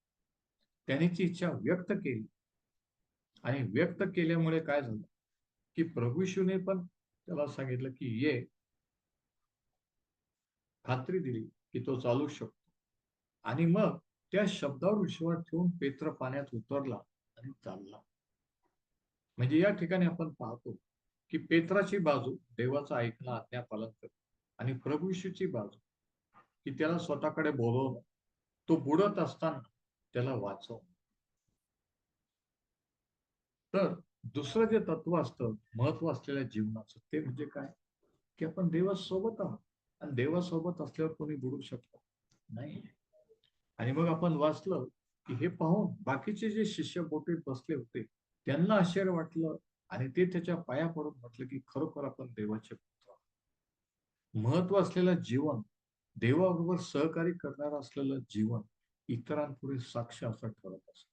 त्याने ती इच्छा व्यक्त केली आणि व्यक्त केल्यामुळे काय झालं की प्रभू येशूने पण त्याला सांगितलं की ये, खात्री दिली की तो चालू शकतो. आणि मग त्या शब्दावर विश्वास ठेवून पेत्र पाण्यात उतरला आणि चालला. म्हणजे या ठिकाणी आपण पाहतो की पेत्राची बाजू देवाचं ऐकणं, आज्ञापालन करणं, आणि प्रभू येशूची बाजू की त्याला स्वतःकडे बोलवणं, तो बुडत असताना त्याला वाचवणं. तर दुसरं जे तत्व असतं महत्व असलेल्या जीवनाचं ते म्हणजे काय, की आपण देवासोबत आहोत आणि देवासोबत असल्यावर कोणी बुडू शकतो नाही. आणि मग आपण वाचलं की हे पाहून बाकीचे जे शिष्य बोटीत बसले होते त्यांना आश्चर्य वाटलं आणि ते त्याच्या पाया पडून म्हटलं की खरोखर आपण देवाचे पुत्र आहोत. महत्व असलेलं जीवन, देवाबरोबर सहकार्य करणारं असलेलं जीवन इतरांपुढे साक्ष असं ठरत असतं.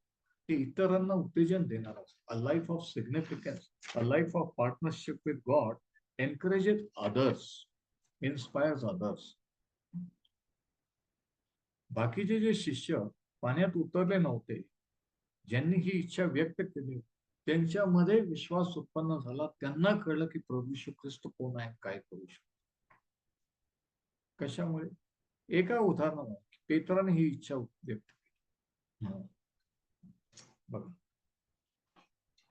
ते इतरांना उत्तेजन देणार असतं. अ life of significance, a life of partnership with God encourages others, inspires others. बाकीचे जे शिष्य पाण्यात उतरले नव्हते, ज्यांनी ही इच्छा व्यक्त केली, त्यांच्यामध्ये विश्वास उत्पन्न झाला. त्यांना कळलं की प्रभू येशू ख्रिस्त कोण आहे, काय करू शकतो. कशामुळे? एका उदाहरणामुळे पेत्राने ही इच्छा व्यक्त केली. बघा.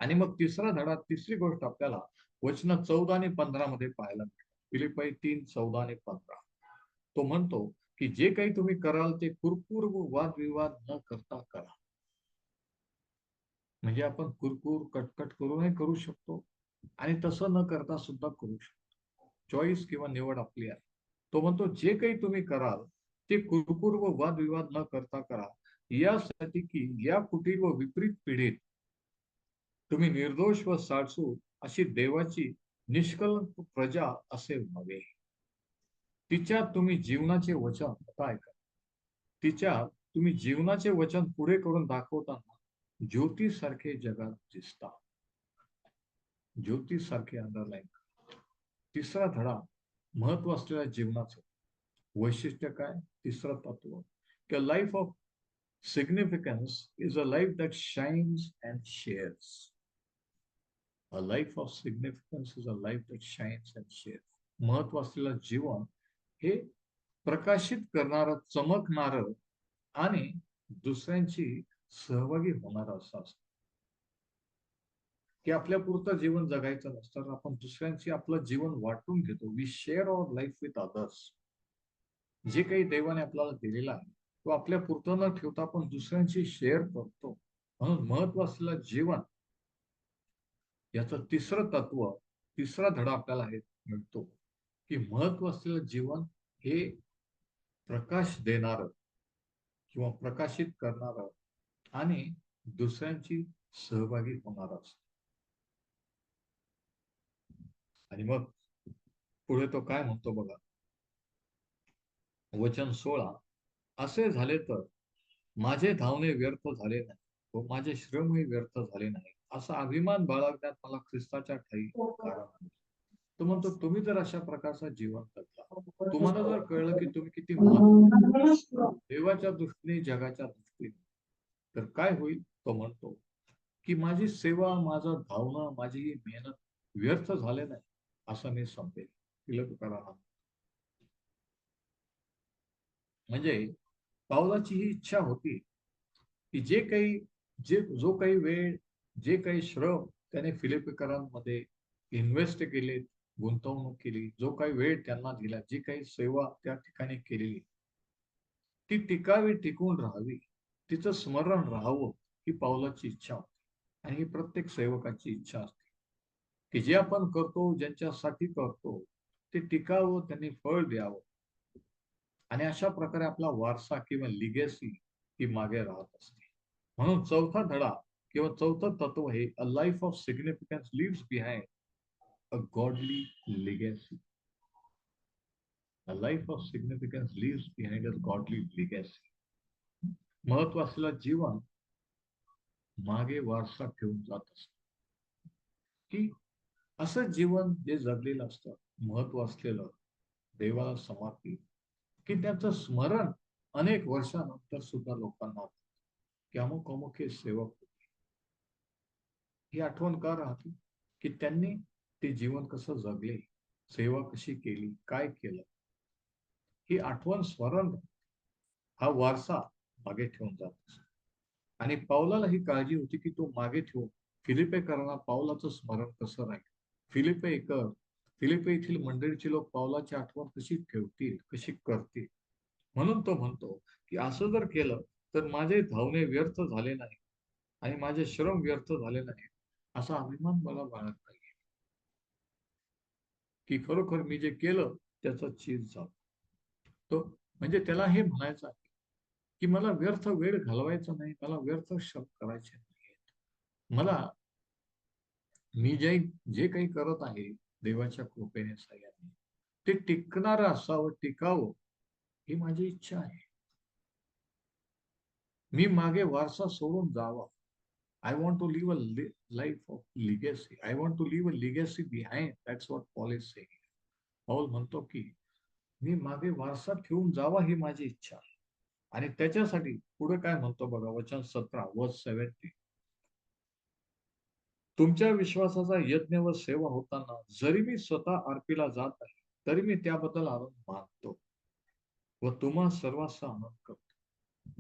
आणि मग तिसरा धडा, तिसरी गोष्ट आपल्याला वचन 14 आणि 15 मध्ये पाहायला मिळते. फिलिप्पी 3:14 आणि 15. तो म्हणतो की जे काही तुम्ही कराल ते कुरकुर व वादविवाद न करता करा. म्हणजे आपण कुरकुर कटकट करूनही करू शकतो आणि तसं न करता सुद्धा करू शकतो. चॉईस किंवा निवड आपली आहे. तो म्हणतो जे काही तुम्ही कराल ते कुरकुर व वादविवाद न करता करा, यासाठी की या कुटील व विपरीत पिढीत तुम्ही निर्दोष व साळसूद अशी देवाची निष्कलंक प्रजा असे व्हावे. तिच्यात तुम्ही जीवनाचे वचन, आता ऐका, तिच्यात तुम्ही जीवनाचे वचन पुढे करून दाखवताना ज्योतीसारखे जगात दिसता. ज्योतीसारखे अंडरलाईन. तिसरा धडा, महत्व असलेल्या जीवनाचं वैशिष्ट्य काय? तिसरं तत्व की life of significance is a life that shines and shares. A life of significance is a life that shines and shares. महत्व असलेलं जीवन हे प्रकाशित करणारं, चमकणारं आणि दुसऱ्यांची सहभागी होणारं असं असतं. की आपल्या पुरतं जीवन जगायचं नसतं, आपण दुसऱ्यांची आपलं जीवन वाटून घेतो. We share our life with others. जे काही देवाने आपल्याला दिलेलं आहे तो आपल्या पुरतं न ठेवता आपण दुसऱ्यांशी शेअर करतो. म्हणून महत्व असलेलं जीवन याचं तिसरं तत्व, तिसरा धडा आपल्याला हे मिळतो की महत्व असलेलं जीवन हे प्रकाश देणार किंवा प्रकाशित करणार आणि दुसऱ्यांची सहभागी होणार असतं. आणि मग पुढे तो काय म्हणतो बघा, वचन 16, असे झाले तर माझे धावणे व्यर्थ झाले नाही व माझे श्रमही व्यर्थ झाले नाही, असा अभिमान बाळगण्यात मला ख्रिस्ताच्या ठायी कारण आहे. तो म्हणतो तुम्ही जर अशा प्रकारचा जीवन जगला, तुम्हाला जर कळलं की तुम्ही किती देवाच्या दृष्टीने, जगाच्या दृष्टीने, तर काय होईल? तो म्हणतो की माझी सेवा, माझं धावणं, माझी ही मेहनत व्यर्थ झाले नाही असं मी समजेल. म्हणजे पावलाची ही इच्छा होती की जो काही वेळ, जे काही श्रम त्याने फिलिप्पीकरांमध्ये इन्व्हेस्ट केले, गुंतवणूक केली, जो काही वेळ त्यांना दिला, जी काही सेवा त्या ठिकाणी केलेली, ती टिकावी, टिकून राहावी, तिचं स्मरण राहावं, ही पावलाची इच्छा होती. आणि ही प्रत्येक सेवकाची इच्छा असते की जे आपण करतो, ज्यांच्यासाठी करतो, ते टिकावं, त्यांनी फळ द्यावं. आणि अशा प्रकारे आपला वारसा किंवा लिगेसी ही मागे राहत असते. म्हणून चौथा धडा किंवा चौथं तत्व हे a life of significance lives behind a godly legacy. A life of significance lives behind a godly legacy. महत्व असलेलं जीवन मागे वारसा ठेवून जात असत. की असं जीवन जे जगलेलं असतं, महत्व असलेलं, देवाला समर्पित, की त्याचं स्मरण अनेक वर्षानंतर सुद्धा लोकांना की अमुक अमुक हे सेवक होते. ही आठवण का राहते की त्यांनी ते जीवन कसं जगले, सेवा कशी केली, काय केलं, ही आठवण स्मरण हा वारसा मागे ठेवून जात असतो. आणि पावलाला ही काळजी होती की तो मागे ठेवून फिलिपेकरांना पावलाचं स्मरण कसं राहील, फिलिपे येथील मंडळीचे लोक पावलाची आठवण कशी ठेवतील, कशी करतील. म्हणून तो म्हणतो की असं जर केलं तर माझे धावणे व्यर्थ झाले नाही आणि माझे श्रम व्यर्थ झाले नाही, असा अभिमान मला बाळगता येईल, की खरोखर मी जे केलं त्याचं चीज झालं. तो म्हणजे त्याला हे म्हणायचं आहे की मला व्यर्थ वेळ घालवायचा नाही, मला व्यर्थ श्रम करायचे नाही. मला मी जे काही करत आहे देवाच्या कृपेने सहाय्याने ते टिकणारं असावं, टिकावं, ही माझी इच्छा आहे. मी मागे वारसा सोडून जावा. I want to live a life of legacy. I want to leave a legacy behind. That's what Paul is saying. Paul म्हणतो की मी मागे वारसा ठेवून जावा ही माझी इच्छा आहे. आणि त्याच्यासाठी पुढे काय म्हणतो बघा, वचन 17 वर्स 70. तुमच्या विश्वासाचा यज्ञ व सेवा होताना जरी मी स्वतः अर्पीला जात आहे तरी मी त्याबद्दल आनंद मानतो व तुम्हा सर्वांचा आनंद करतो.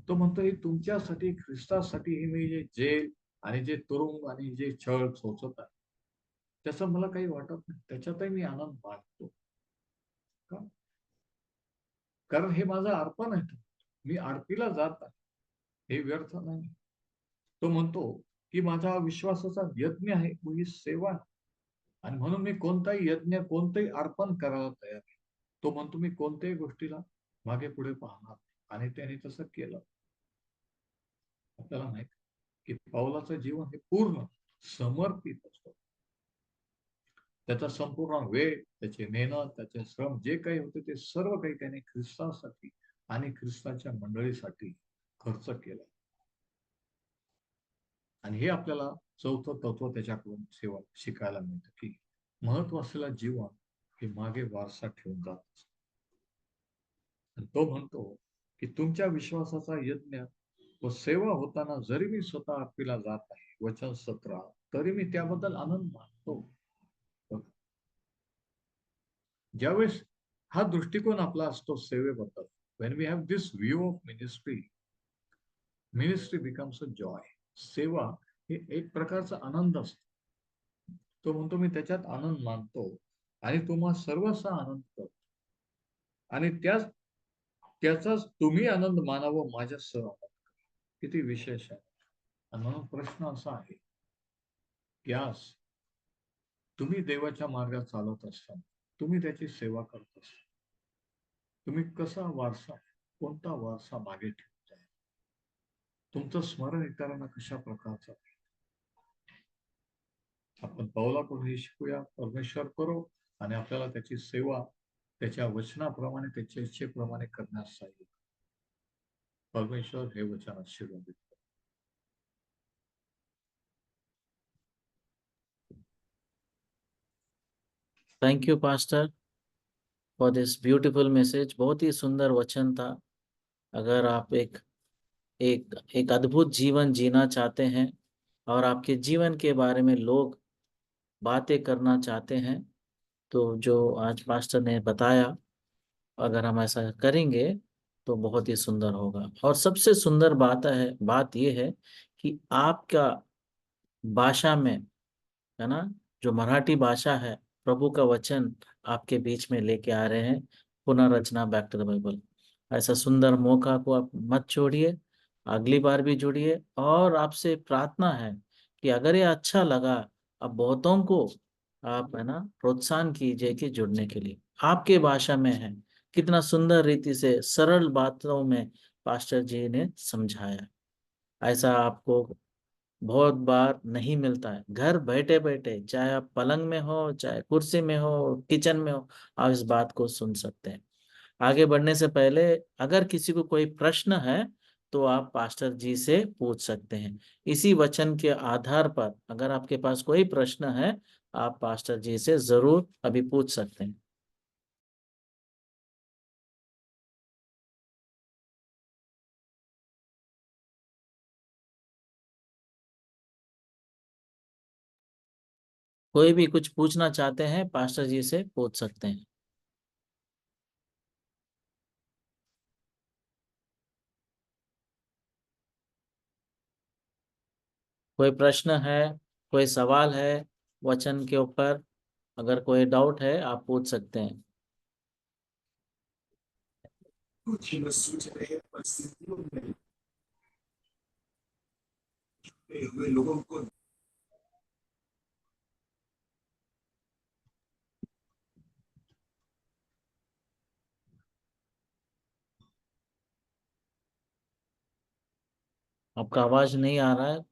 तो म्हणतो हे तुमच्यासाठी, ख्रिस्तासाठी हे मी जे जेल आणि जे तुरुंग आणि जे छळ सोचत आहे त्याचं मला काही वाटत नाही, त्याच्यातही मी आनंद मानतो. का? कारण हे माझं अर्पण आहे. मी आरतीला जात आहे, हे व्यर्थ नाही. तो म्हणतो की माझा विश्वासाचा यज्ञ आहे, ही सेवा आहे. आणि म्हणून मी कोणताही यज्ञ, कोणतंही अर्पण करायला तयार आहे. तो म्हणतो मी कोणत्याही गोष्टीला मागे पुढे पाहणार, आणि त्याने तसं केलं. आपल्याला माहित की पावलाचं जीवन हे पूर्ण समर्पित असतं. त्याचा संपूर्ण वेळ, त्याचे मेहनत, त्याचे श्रम जे काही होते ते सर्व काही त्याने ख्रिस्तासाठी आणि ख्रिस्ताच्या मंडळीसाठी खर्च केला. आणि हे आपल्याला चौथं तत्व त्याच्याकडून सेवा शिकायला मिळतं की महत्व असलेलं जीवन हे मागे वारसा ठेवून जात असतं. तो म्हणतो की तुमच्या विश्वासाचा यज्ञ व सेवा होताना जरी मी स्वतः अर्पीला जात आहे, वचन 17, तरी मी त्याबद्दल आनंद मानतो. ज्यावेळेस हा दृष्टिकोन आपला असतो सेवेबद्दल, when we have this view of ministry becomes a joy. सेवा हे एक प्रकारचा आनंद असतो. तो म्हणतो मी त्याच्यात आनंद मानतो आणि तुम्हा सर्वांचा आनंद करतो आणि त्याचाच तुम्ही आनंद मानावं माझ्यासह आनंद. किती विशेष आहे. आणि म्हणून प्रश्न असा आहे की आज तुम्ही देवाच्या मार्गात चालत असताना, तुम्ही त्याची सेवा करत असता, तुम्ही कसा वारसा, कोणता वारसा मागे ठेवत आहे, तुमचं स्मरण इतरांना कशा प्रकारचं आहे. आपण पावलाकडून हे शिकूया. परमेश्वर करो आणि आपल्याला त्याची सेवा त्याच्या वचनाप्रमाणे, त्याच्या इच्छेप्रमाणे करण्यास सांगितलं. परमेश्वर हे वचन आशीर्वादित. Thank you pastor for this beautiful message. बहुत ही सुंदर वचन था. अगर आप एक अद्भुत जीवन जीना चाहते हैं और आपके जीवन के बारे में लोग बातें करना चाहते हैं, तो जो आज पास्टर ने बताया, अगर हम ऐसा करेंगे तो बहुत ही सुंदर होगा. और सबसे सुंदर बात यह है कि आपका भाषा में, है ना, जो मराठी भाषा है, प्रभु का वचन आपके बीच में लेके आ रहे हैं. पुनर्रचना बैक टू द बाइबल. ऐसा सुंदर मौका को आप मत छोड़िए, अगली बार भी जुड़िए. और आपसे प्रार्थना है कि अगर ये अच्छा लगा, अब बहुतों को आप, है ना, प्रोत्साहन कीजिए कि जुड़ने के लिए. आपके भाषा में है, कितना सुंदर रीति से सरल बातों में पास्टर जी ने समझाया. ऐसा आपको बहुत बार नहीं मिलता है. घर बैठे बैठे, चाहे आप पलंग में हो, चाहे कुर्सी में हो, किचन में हो, आप इस बात को सुन सकते हैं. आगे बढ़ने से पहले अगर किसी को कोई प्रश्न है तो आप पास्टर जी से पूछ सकते हैं. इसी वचन के आधार पर अगर आपके पास कोई प्रश्न है, आप पास्टर जी से जरूर अभी पूछ सकते हैं. कोई भी कुछ पूछना चाहते हैं पास्टर जी से पूछ सकते हैं। कोई प्रश्न है, कोई सवाल है वचन के ऊपर, अगर कोई डाउट है आप पूछ सकते हैं। कुछ सूझ रहे परिस्थितियों में हुए लोगों को आपका आवाज नहीं आ रहा है।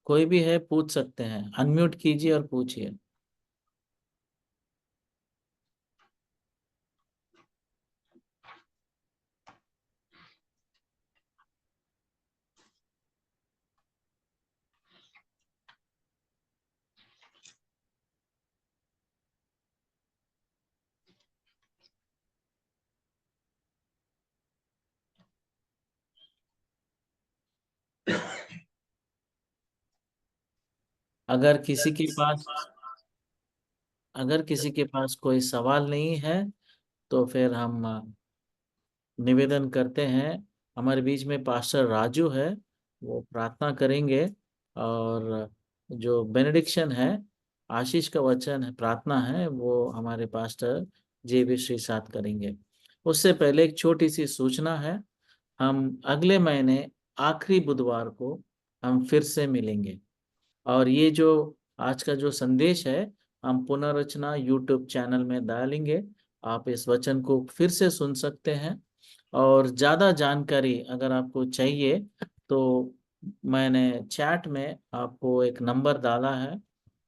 कोई भी है पूछ सकते हैं, अनम्यूट कीजिए और पूछिए। अगर किसी के पास अगर किसी के पास कोई सवाल नहीं है तो फिर हम निवेदन करते हैं। हमारे बीच में पास्टर राजू है, वो प्रार्थना करेंगे और जो बेनेडिक्शन है, आशीष का वचन है, प्रार्थना है, वो हमारे पास्टर जे श्री साथ करेंगे। उससे पहले एक छोटी सी सूचना है, हम अगले महीने आखिरी बुधवार को हम फिर से मिलेंगे और ये जो आज का जो संदेश है हम पुनर्रचना यूट्यूब चैनल में डालेंगे। आप इस वचन को फिर से सुन सकते हैं और ज़्यादा जानकारी अगर आपको चाहिए तो मैंने चैट में आपको एक नंबर डाला है,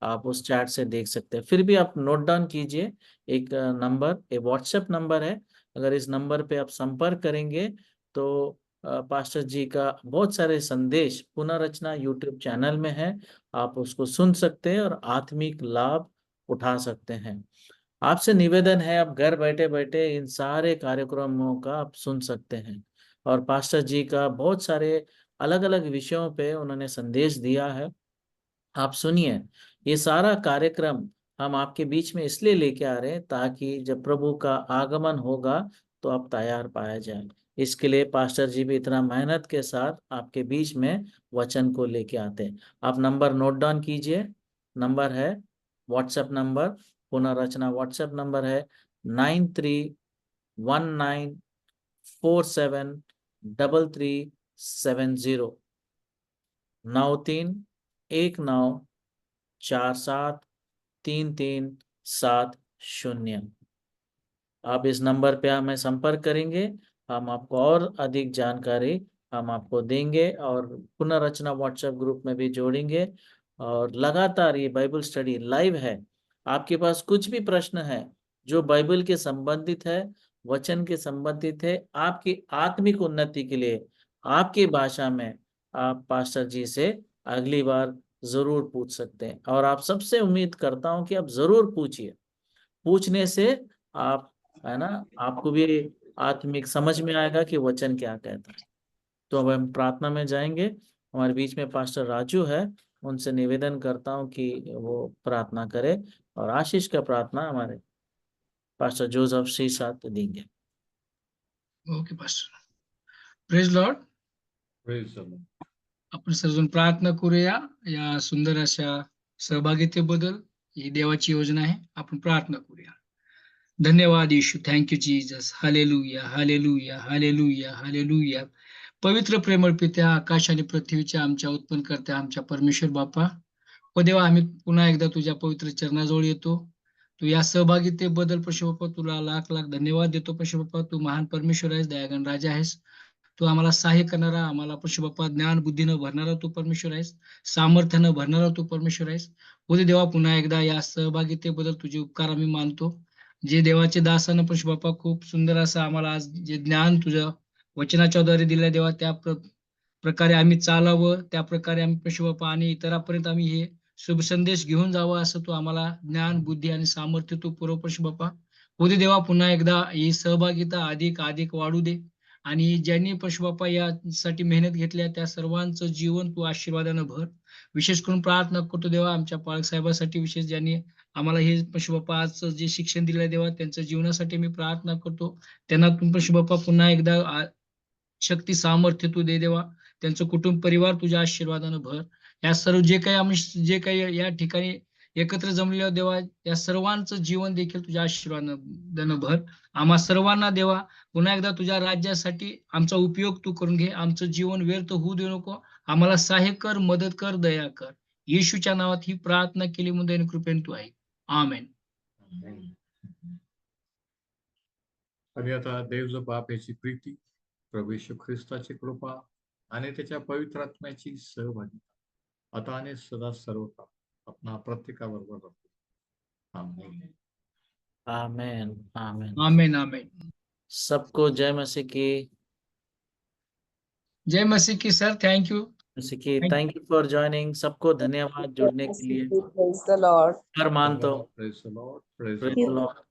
आप उस चैट से देख सकते हैं। फिर भी आप नोट डाउन कीजिए, एक नंबर, एक व्हाट्सएप नंबर है, अगर इस नंबर पे आप संपर्क करेंगे तो पास्टर जी का बहुत सारे संदेश पुनर्रचना यूट्यूब चैनल में है, आप उसको सुन सकते हैं और आत्मिक लाभ उठा सकते हैं। आपसे निवेदन है, आप घर बैठे बैठे इन सारे कार्यक्रमों का आप सुन सकते हैं और पास्टर जी का बहुत सारे अलग अलग विषयों पे उन्होंने संदेश दिया है, आप सुनिए। ये सारा कार्यक्रम हम आपके बीच में इसलिए लेके आ रहे हैं ताकि जब प्रभु का आगमन होगा तो आप तैयार पाया जाए। इसके लिए पास्टर जी भी इतना मेहनत के साथ आपके बीच में वचन को लेके आते हैं। आप नंबर नोट डाउन कीजिए, नंबर है व्हाट्सएप नंबर, पुनर्रचना व्हाट्सएप नंबर है 9319473370 9319473370। आप इस नंबर पे हमें संपर्क करेंगे, हम आपको और अधिक जानकारी हम आपको देंगे और पुनर्रचना व्हाट्सएप ग्रुप में भी जोड़ेंगे और लगातार ये बाइबल स्टडी लाइव है। आपके पास कुछ भी प्रश्न है जो बाइबल के संबंधित है, वचन के संबंधित है, आपकी आत्मिक उन्नति के लिए आपकी भाषा में आप पास्टर जी से अगली बार जरूर पूछ सकते हैं और आप सबसे उम्मीद करता हूं कि आप जरूर पूछिए। पूछने से आप, है ना, आपको भी आत्मिक समझ में आएगा कि वचन क्या कहता है। तो अब हम प्रार्थना में जाएंगे। हमारे बीच में पास्टर राजू है, उनसे निवेदन करता हूं कि वो प्रार्थना करे और आशीष का प्रार्थना हमारे पास्टर जोसेफ श्री साथ देंगे। Okay pastor, praise Lord. Praise the Lord. आपण सर्वजण प्रार्थना करूया या सुंदर अशा सहभागितेबद्दल। ही देवाची योजना आहे, आपण प्रार्थना करूया। धन्यवाद Yeshu, thank you Jesus, hallelujah hallelujah hallelujah hallelujah. पवित्र प्रेमळ पित्या, आकाश आणि पृथ्वीच्या आमच्या उत्पन्न करत्या आमच्या परमेश्वर बापा, ओ देवा, आम्ही पुन्हा एकदा तुझ्या पवित्र चरणाजवळ येतो। तू या सहभागितेबद्दल प्रभू बाप्पा तुला लाख लाख धन्यवाद देतो। प्रभू बाप्पा, तू महान परमेश्वर आहेस, दयागण राजा आहेस। तू आम्हाला सहाय्य करणारा, आम्हाला प्रभू बाप्पा ज्ञान बुद्धीनं भरणारा तू परमेश्वर आहेस, सामर्थ्यानं भरणारा तू परमेश्वर आहेस। ओ देवा, पुन्हा एकदा या सहभागितेबद्दल तुझे उपकार आम्ही मानतो। जे देवाचे दासानं प्रभू बाप्पा खूप सुंदर असं आम्हाला आज जे ज्ञान तुझं वचनाच्या द्वारे दिलं देवा, त्या प्रकारे आम्ही चालावं, त्या प्रकारे आम्ही प्रभू बाप्पा आणि इतरांपर्यंत आम्ही हे शुभ संदेश घेऊन जावं, असं तू आम्हाला ज्ञान बुद्धी आणि सामर्थ्य तू पुरव प्रभू बाप्पा। ओ देवा, पुन्हा एकदा ही सहभागिता अधिक अधिक वाढू दे आणि ज्यांनी प्रभू बाप्पा यासाठी मेहनत घेतल्या त्या सर्वांचं जीवन तू आशीर्वादानं भर। विशेष करून प्रार्थना करतो देवा आमच्या पालक साहेबांसाठी, विशेष ज्यांनी आम्हाला हे पशुबाप्पा आजचं जे शिक्षण दिलं देवा, त्यांच्या जीवनासाठी मी प्रार्थना करतो. त्यांना तू पशुबाप्पा पुन्हा एकदा शक्ती सामर्थ्य तू दे देवा. त्यांचं कुटुंब परिवार तुझ्या आशीर्वादानं भर. या सर्व जे काही या ठिकाणी एकत्र जमलेल्या देवा, या सर्वांचं जीवन देखील तुझ्या आशीर्वादानं भर. आम्हा सर्वांना देवा पुन्हा एकदा तुझ्या राज्यासाठी आमचा उपयोग तू करून घे. आमचं जीवन व्यर्थ होऊ देऊ नको. आम्हाला सहाय्य कर, मदत कर, दया कर. येशूच्या नावात ही प्रार्थना केली म्हणून कृपेने तू आहे. आमेन. आणि आता देव बाप याची प्रीती, प्रभू येशू ख्रिस्ताची कृपा आणि त्याच्या पवित्र आत्म्याची सहभागिता आता आणि सदा सर्व काळ आपणा प्रत्येकाबरोबर राहतो. आमेन. आमेन आमेन. आमेन आमेन. सबको जय मसीह की. जय मसीह की सर. Thank you. मसीह की. Thank you for joining. सबको धन्यवाद जुड़ने के लिए. Praise the Lord. हर मानतो. Praise the Lord. Praise the Praise the Lord. Lord.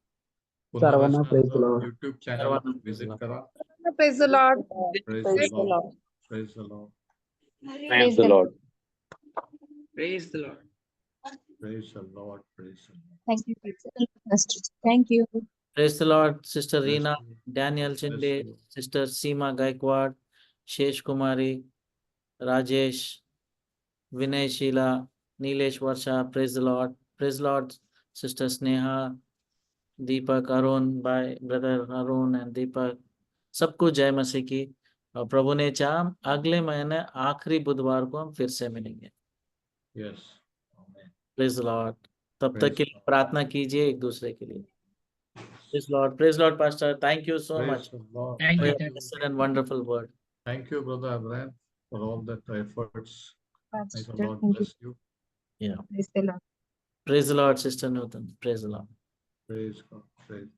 पुन्हा सर्वांना praise the रचनाचं Lord. YouTube channel सर्वांना विजिट praise the करा. Praise the Lord. Praise Praise the the Lord. Lord. Praise the Lord. Praise the Lord. Praise the Lord. Praise the Lord. Praise the Lord. Thank you, Jesus. Thank you. Praise the Lord. Sister Praise Reena, the Lord. Daniel Praise Chinde, the Lord. Sister Seema Gaikwad, Shesh Kumari, Rajesh, Vinay Sheila, Nilesh Varsha. Praise the Lord. Praise the Lord. Sister Sneha, Deepak, Arun, by brother Arun and Deepak. सबको जय मसीह की. और प्रभु ने चाहा अगले महीने आखिरी बुधवार को हम फिर से मिलेंगे. Yes. Amen. Praise the Lord. तब तक Praise के the लिए Lord. प्रार्थना कीजिए एक दूसरे के लिए. Praise Lord, Pastor. Thank you so Praise much the Lord. Thank for you. your Thank you. blessed and wonderful word. Thank you, Brother Abraham, for all that efforts. May the Pastor, Lord thank you. bless you. Yeah. Praise the Lord. Praise the Lord, Sister Newton. Praise the Lord. Praise God. Praise